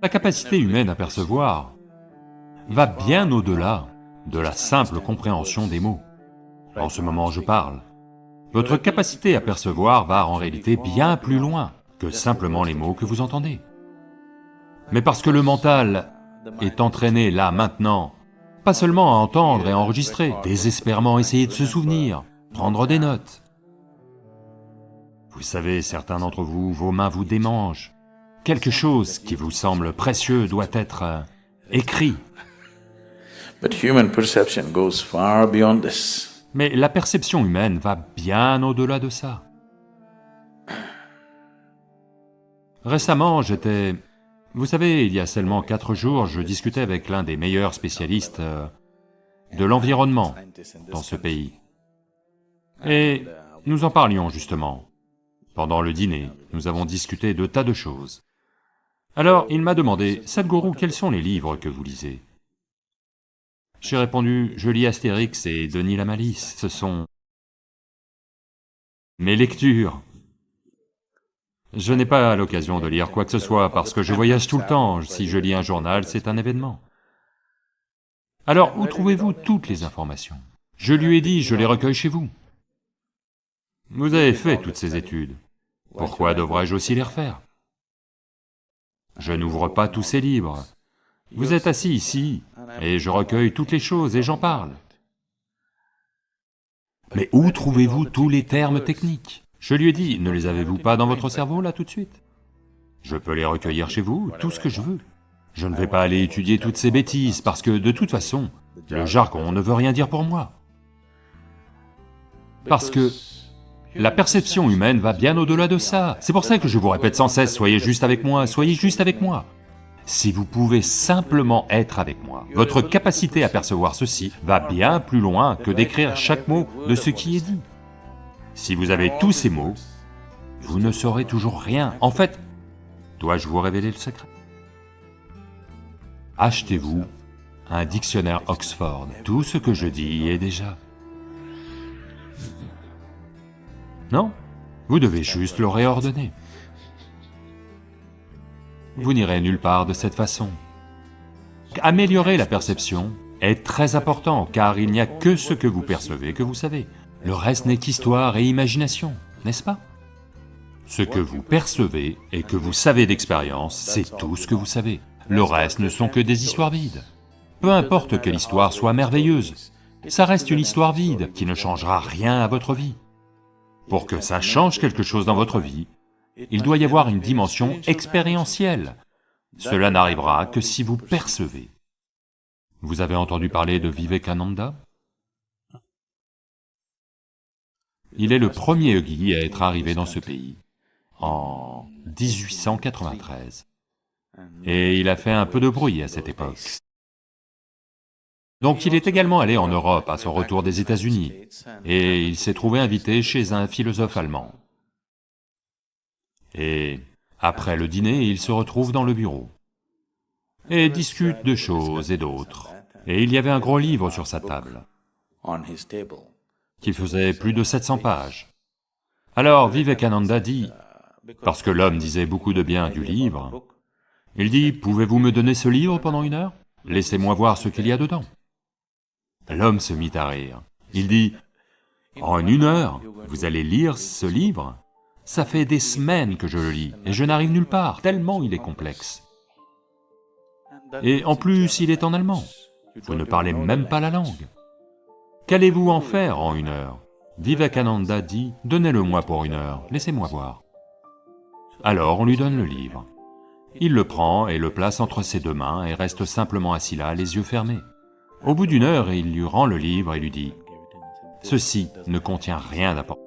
La capacité humaine à percevoir va bien au-delà de la simple compréhension des mots. En ce moment, je parle. Votre capacité à percevoir va en réalité bien plus loin que simplement les mots que vous entendez. Mais parce que le mental est entraîné là, maintenant, pas seulement à entendre et à enregistrer, désespérément essayer de se souvenir, prendre des notes. Vous savez, certains d'entre vous, vos mains vous démangent. Quelque chose qui vous semble précieux doit être écrit. But human perception goes far beyond this. Mais la perception humaine va bien au-delà de ça. Récemment, j'étais... Vous savez, il y a seulement 4 jours, je discutais avec l'un des meilleurs spécialistes de l'environnement dans ce pays. Et nous en parlions justement. Pendant le dîner, nous avons discuté de tas de choses. Alors, il m'a demandé, « Sadhguru, quels sont les livres que vous lisez ?» J'ai répondu, « Je lis Astérix et Denis la Malice, ce sont mes lectures. » Je n'ai pas l'occasion de lire quoi que ce soit parce que je voyage tout le temps, si je lis un journal, c'est un événement. Alors, où trouvez-vous toutes les informations? Je lui ai dit, je les recueille chez vous. Vous avez fait toutes ces études, pourquoi devrais-je aussi les refaire? Je n'ouvre pas tous ces livres. Vous êtes assis ici, et je recueille toutes les choses et j'en parle. Mais où trouvez-vous tous les termes techniques? Je lui ai dit, ne les avez-vous pas dans votre cerveau là tout de suite? Je peux les recueillir chez vous, tout ce que je veux. Je ne vais pas aller étudier toutes ces bêtises, parce que de toute façon, le jargon ne veut rien dire pour moi. Parce que la perception humaine va bien au-delà de ça. C'est pour ça que je vous répète sans cesse, soyez juste avec moi, soyez juste avec moi. Si vous pouvez simplement être avec moi, votre capacité à percevoir ceci va bien plus loin que d'écrire chaque mot de ce qui est dit. Si vous avez tous ces mots, vous ne saurez toujours rien. En fait, dois-je vous révéler le secret? Achetez-vous un dictionnaire Oxford. Tout ce que je dis y est déjà. Non, vous devez juste le réordonner. Vous n'irez nulle part de cette façon. Améliorer la perception est très important, car il n'y a que ce que vous percevez que vous savez. Le reste n'est qu'histoire et imagination, n'est-ce pas? Ce que vous percevez et que vous savez d'expérience, c'est tout ce que vous savez. Le reste ne sont que des histoires vides. Peu importe que l'histoire soit merveilleuse, ça reste une histoire vide qui ne changera rien à votre vie. Pour que ça change quelque chose dans votre vie, il doit y avoir une dimension expérientielle. Cela n'arrivera que si vous percevez. Vous avez entendu parler de Vivekananda? Il est le premier yogi à être arrivé dans ce pays, en 1893. Et il a fait un peu de bruit à cette époque. Donc il est également allé en Europe à son retour des États-Unis, et il s'est trouvé invité chez un philosophe allemand. Et après le dîner, il se retrouve dans le bureau, et discute de choses et d'autres. Et il y avait un gros livre sur sa table, qui faisait plus de 700 pages. Alors Vivekananda dit, parce que l'homme disait beaucoup de bien du livre, il dit, « Pouvez-vous me donner ce livre pendant 1 heure? Laissez-moi voir ce qu'il y a dedans. » L'homme se mit à rire. Il dit, « En 1 heure, vous allez lire ce livre? Ça fait des semaines que je le lis, et je n'arrive nulle part, tellement il est complexe. Et en plus, il est en allemand. Vous ne parlez même pas la langue. Qu'allez-vous en faire en 1 heure? » Vivekananda dit, « Donnez-le-moi pour 1 heure, laissez-moi voir. » Alors on lui donne le livre. Il le prend et le place entre ses 2 mains et reste simplement assis là, les yeux fermés. Au bout d'1 heure, il lui rend le livre et lui dit, « Ceci ne contient rien d'important. »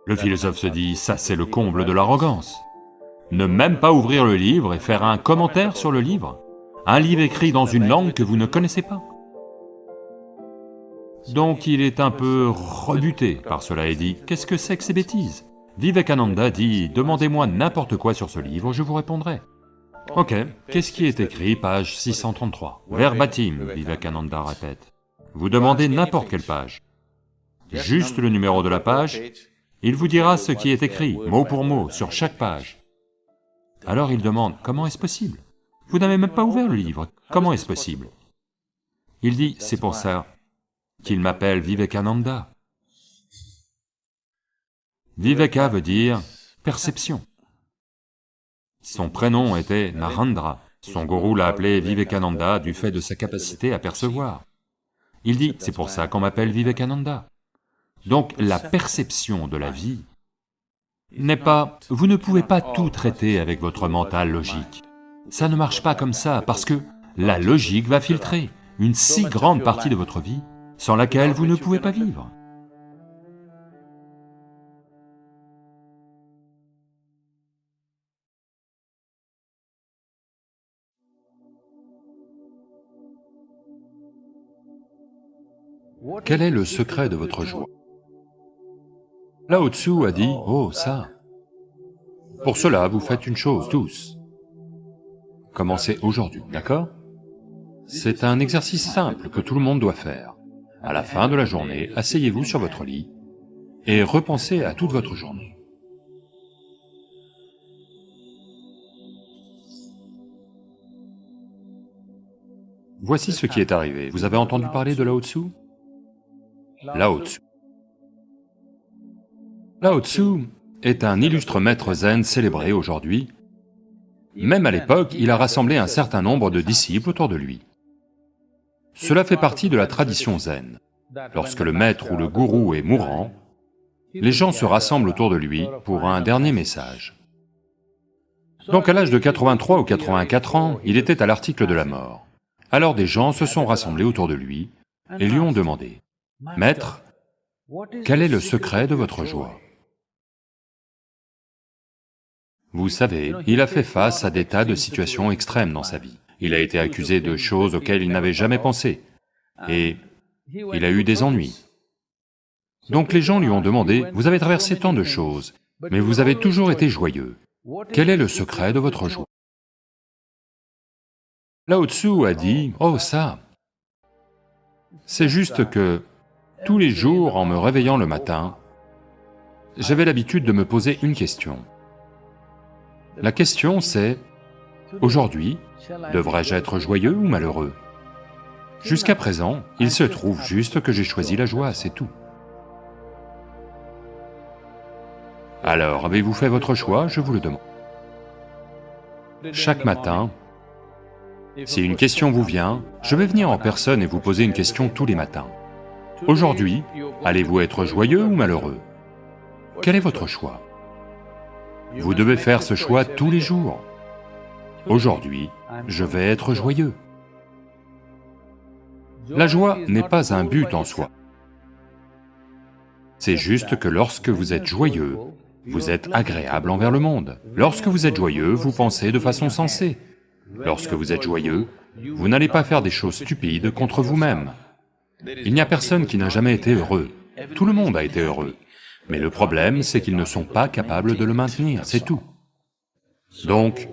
Le philosophe se dit, « Ça c'est le comble de l'arrogance. Ne même pas ouvrir le livre et faire un commentaire sur le livre, un livre écrit dans une langue que vous ne connaissez pas. » Donc il est un peu rebuté par cela et dit, « Qu'est-ce que c'est que ces bêtises ?» Vivekananda dit, « Demandez-moi n'importe quoi sur ce livre, je vous répondrai. » Ok, qu'est-ce qui est écrit, page 633? Verbatim, Vivekananda répète. Vous demandez n'importe quelle page. Juste le numéro de la page, il vous dira ce qui est écrit, mot pour mot, sur chaque page. Alors il demande, comment est-ce possible? Vous n'avez même pas ouvert le livre, comment est-ce possible? Il dit, c'est pour ça qu'il m'appelle Vivekananda. Viveka veut dire perception. Son prénom était Narendra, son gourou l'a appelé Vivekananda du fait de sa capacité à percevoir. Il dit, c'est pour ça qu'on m'appelle Vivekananda. Donc la perception de la vie n'est pas... Vous ne pouvez pas tout traiter avec votre mental logique. Ça ne marche pas comme ça, parce que la logique va filtrer une si grande partie de votre vie sans laquelle vous ne pouvez pas vivre. Quel est le secret de votre joie? Lao Tzu a dit, oh ça, pour cela vous faites une chose tous. Commencez aujourd'hui, d'accord? C'est un exercice simple que tout le monde doit faire. À la fin de la journée, asseyez-vous sur votre lit et repensez à toute votre journée. Voici ce qui est arrivé. Vous avez entendu parler de Lao Tzu? Lao Tzu. Lao Tzu est un illustre maître zen célébré aujourd'hui. Même à l'époque, il a rassemblé un certain nombre de disciples autour de lui. Cela fait partie de la tradition zen. Lorsque le maître ou le gourou est mourant, les gens se rassemblent autour de lui pour un dernier message. Donc à l'âge de 83 ou 84 ans, il était à l'article de la mort. Alors des gens se sont rassemblés autour de lui et lui ont demandé, « Maître, quel est le secret de votre joie ?» Vous savez, il a fait face à des tas de situations extrêmes dans sa vie. Il a été accusé de choses auxquelles il n'avait jamais pensé, et il a eu des ennuis. Donc les gens lui ont demandé, « Vous avez traversé tant de choses, mais vous avez toujours été joyeux. Quel est le secret de votre joie ?» Lao Tzu a dit, « Oh ça, c'est juste que tous les jours, en me réveillant le matin, j'avais l'habitude de me poser une question. La question c'est, aujourd'hui, devrais-je être joyeux ou malheureux? Jusqu'à présent, il se trouve juste que j'ai choisi la joie, c'est tout. Alors, avez-vous fait votre choix? Je vous le demande. Chaque matin, si une question vous vient, je vais venir en personne et vous poser une question tous les matins. Aujourd'hui, allez-vous être joyeux ou malheureux? Quel est votre choix? Vous devez faire ce choix tous les jours. Aujourd'hui, je vais être joyeux. La joie n'est pas un but en soi. C'est juste que lorsque vous êtes joyeux, vous êtes agréable envers le monde. Lorsque vous êtes joyeux, vous pensez de façon sensée. Lorsque vous êtes joyeux, vous n'allez pas faire des choses stupides contre vous-même. Il n'y a personne qui n'a jamais été heureux. Tout le monde a été heureux. Mais le problème, c'est qu'ils ne sont pas capables de le maintenir, c'est tout. Donc,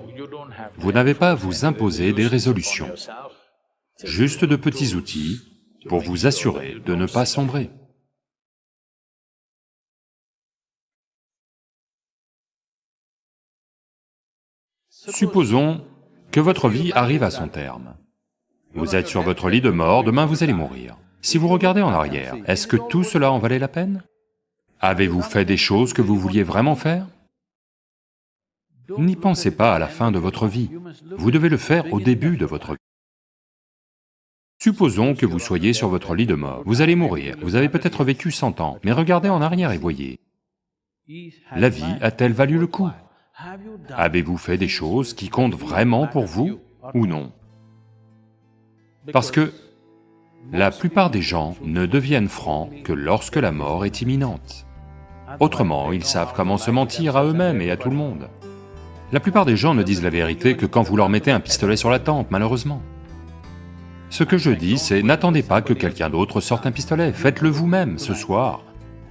vous n'avez pas à vous imposer des résolutions, juste de petits outils pour vous assurer de ne pas sombrer. Supposons que votre vie arrive à son terme. Vous êtes sur votre lit de mort, demain vous allez mourir. Si vous regardez en arrière, est-ce que tout cela en valait la peine? Avez-vous fait des choses que vous vouliez vraiment faire? N'y pensez pas à la fin de votre vie, vous devez le faire au début de votre vie. Supposons que vous soyez sur votre lit de mort, vous allez mourir, vous avez peut-être vécu 100 ans, mais regardez en arrière et voyez. La vie a-t-elle valu le coup? Avez-vous fait des choses qui comptent vraiment pour vous ou non? Parce que la plupart des gens ne deviennent francs que lorsque la mort est imminente. Autrement, ils savent comment se mentir à eux-mêmes et à tout le monde. La plupart des gens ne disent la vérité que quand vous leur mettez un pistolet sur la tempe, malheureusement. Ce que je dis, c'est n'attendez pas que quelqu'un d'autre sorte un pistolet, faites-le vous-même ce soir,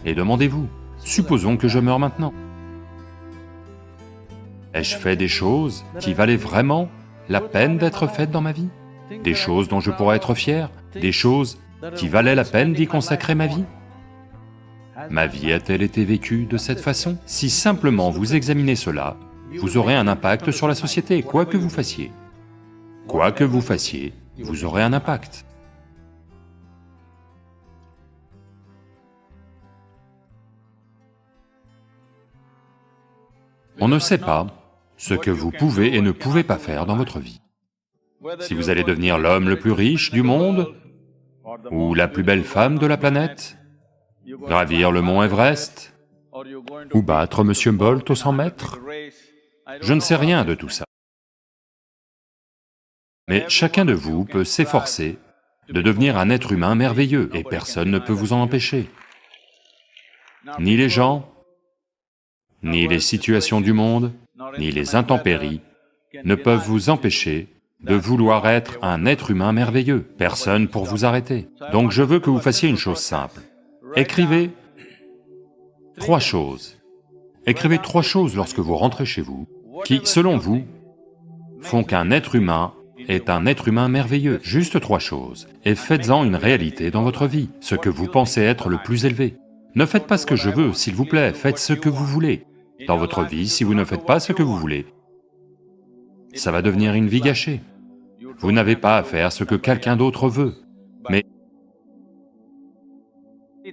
et demandez-vous, supposons que je meurs maintenant. Ai-je fait des choses qui valaient vraiment la peine d'être faites dans ma vie? Des choses dont je pourrais être fier? Des choses qui valaient la peine d'y consacrer ma vie? Ma vie a-t-elle été vécue de cette façon? Si simplement vous examinez cela, vous aurez un impact sur la société, quoi que vous fassiez. Quoi que vous fassiez, vous aurez un impact. On ne sait pas ce que vous pouvez et ne pouvez pas faire dans votre vie. Si vous allez devenir l'homme le plus riche du monde, ou la plus belle femme de la planète, gravir le mont Everest, ou battre Monsieur Bolt aux 100 mètres, je ne sais rien de tout ça. Mais chacun de vous peut s'efforcer de devenir un être humain merveilleux, et personne ne peut vous en empêcher. Ni les gens, ni les situations du monde, ni les intempéries ne peuvent vous empêcher de vouloir être un être humain merveilleux, personne pour vous arrêter. Donc je veux que vous fassiez une chose simple. Écrivez 3 choses. Écrivez 3 choses lorsque vous rentrez chez vous, qui, selon vous, font qu'un être humain est un être humain merveilleux. Juste 3 choses. Et faites-en une réalité dans votre vie, ce que vous pensez être le plus élevé. Ne faites pas ce que je veux, s'il vous plaît, faites ce que vous voulez. Dans votre vie, si vous ne faites pas ce que vous voulez, ça va devenir une vie gâchée. Vous n'avez pas à faire ce que quelqu'un d'autre veut, mais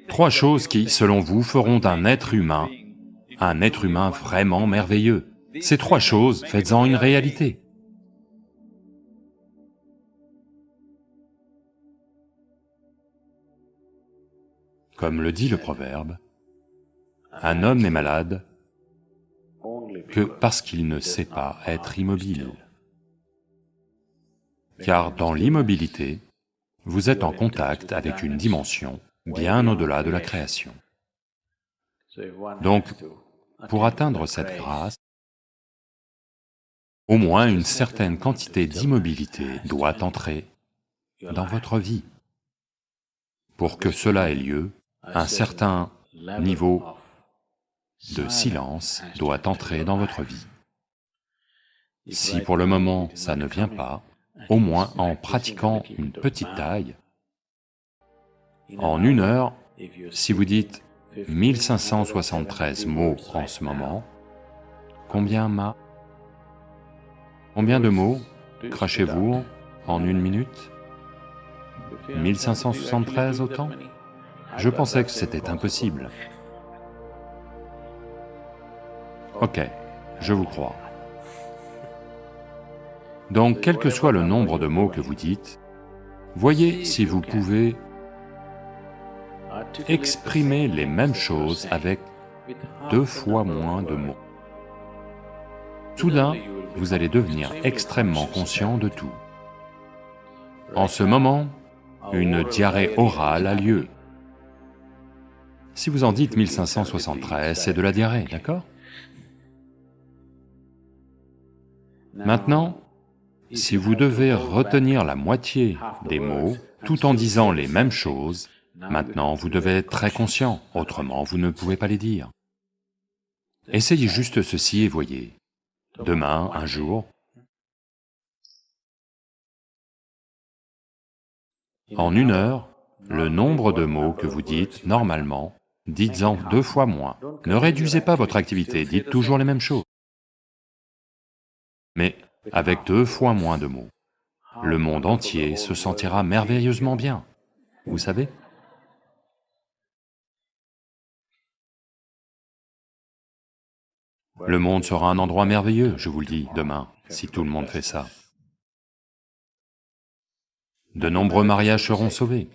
3 choses qui, selon vous, feront d'un être humain un être humain vraiment merveilleux. Ces 3 choses, faites-en une réalité. Comme le dit le proverbe, un homme n'est malade que parce qu'il ne sait pas être immobile. Car dans l'immobilité, vous êtes en contact avec une dimension bien au-delà de la création. Donc, pour atteindre cette grâce, au moins une certaine quantité d'immobilité doit entrer dans votre vie. Pour que cela ait lieu, un certain niveau de silence doit entrer dans votre vie. Si pour le moment ça ne vient pas, au moins en pratiquant une petite taille, en 1 heure, si vous dites 1573 mots en ce moment, combien de mots crachez-vous en 1 minute? 1573 autant? Je pensais que c'était impossible. Ok, je vous crois. Donc, quel que soit le nombre de mots que vous dites, voyez si vous pouvez exprimer les mêmes choses avec 2 fois moins de mots. Soudain, vous allez devenir extrêmement conscient de tout. En ce moment, une diarrhée orale a lieu. Si vous en dites 1573, c'est de la diarrhée, d'accord? Maintenant, si vous devez retenir la moitié des mots, tout en disant les mêmes choses, maintenant vous devez être très conscient, autrement vous ne pouvez pas les dire. Essayez juste ceci et voyez. Demain, un jour, en 1 heure, le nombre de mots que vous dites normalement, dites-en 2 fois moins. Ne réduisez pas votre activité, dites toujours les mêmes choses. Mais avec 2 fois moins de mots, le monde entier se sentira merveilleusement bien, vous savez? Le monde sera un endroit merveilleux, je vous le dis, demain, si tout le monde fait ça. De nombreux mariages seront sauvés.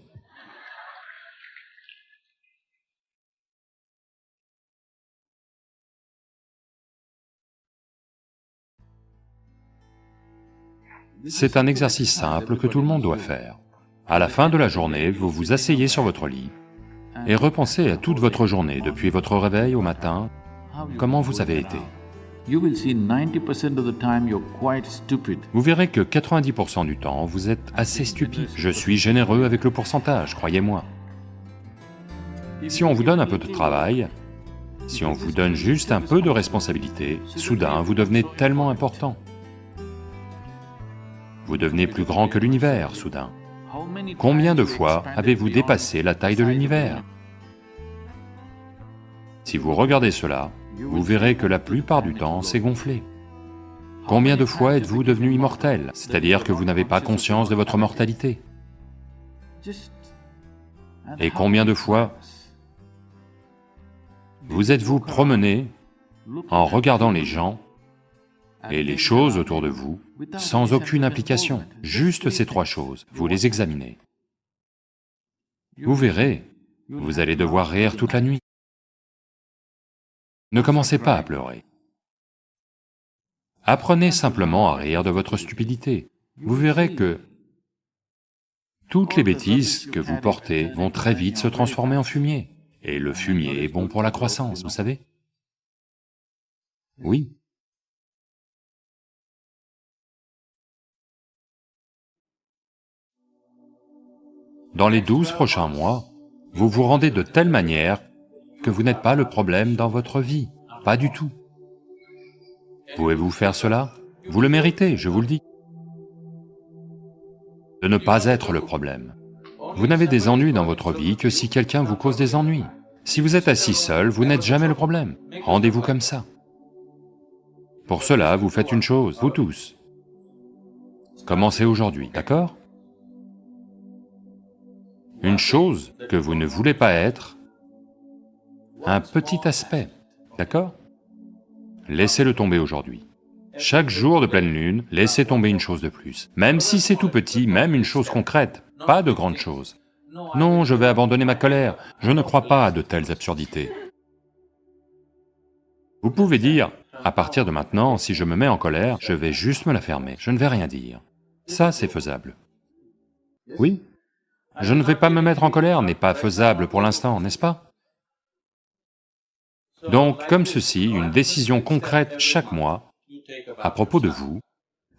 C'est un exercice simple que tout le monde doit faire. À la fin de la journée, vous vous asseyez sur votre lit et repensez à toute votre journée, depuis votre réveil au matin, comment vous avez été. Vous verrez que 90% du temps, vous êtes assez stupide. Je suis généreux avec le pourcentage, croyez-moi. Si on vous donne un peu de travail, si on vous donne juste un peu de responsabilité, soudain vous devenez tellement important. Vous devenez plus grand que l'univers, soudain. Combien de fois avez-vous dépassé la taille de l'univers? Si vous regardez cela, vous verrez que la plupart du temps, c'est gonflé. Combien de fois êtes-vous devenu immortel, c'est-à-dire que vous n'avez pas conscience de votre mortalité? Et combien de fois vous êtes-vous promené en regardant les gens et les choses autour de vous sans aucune implication, juste ces trois choses, vous les examinez. Vous verrez, vous allez devoir rire toute la nuit. Ne commencez pas à pleurer. Apprenez simplement à rire de votre stupidité. Vous verrez que toutes les bêtises que vous portez vont très vite se transformer en fumier. Et le fumier est bon pour la croissance, vous savez? Oui. Dans les 12 prochains mois, vous vous rendez de telle manière que vous n'êtes pas le problème dans votre vie, pas du tout. Pouvez-vous faire cela? Vous le méritez, je vous le dis. De ne pas être le problème. Vous n'avez des ennuis dans votre vie que si quelqu'un vous cause des ennuis. Si vous êtes assis seul, vous n'êtes jamais le problème. Rendez-vous comme ça. Pour cela, vous faites une chose, vous tous. Commencez aujourd'hui, d'accord? Une chose que vous ne voulez pas être, un petit aspect, d'accord? Laissez-le tomber aujourd'hui. Chaque jour de pleine lune, laissez tomber une chose de plus. Même si c'est tout petit, même une chose concrète, pas de grande chose. Non, je vais abandonner ma colère, je ne crois pas à de telles absurdités. Vous pouvez dire, à partir de maintenant, si je me mets en colère, je vais juste me la fermer, je ne vais rien dire. Ça, c'est faisable. Oui. Je ne vais pas me mettre en colère n'est pas faisable pour l'instant, n'est-ce pas? Donc, comme ceci, une décision concrète chaque mois, à propos de vous,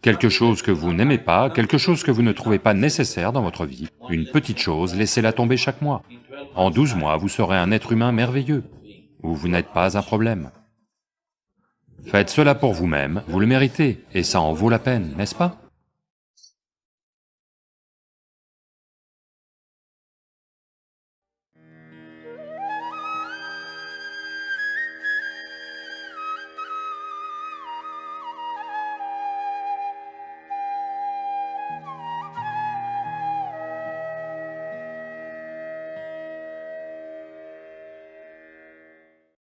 quelque chose que vous n'aimez pas, quelque chose que vous ne trouvez pas nécessaire dans votre vie, une petite chose, laissez-la tomber chaque mois. En 12 mois, vous serez un être humain merveilleux, où vous n'êtes pas un problème. Faites cela pour vous-même, vous le méritez, et ça en vaut la peine, n'est-ce pas?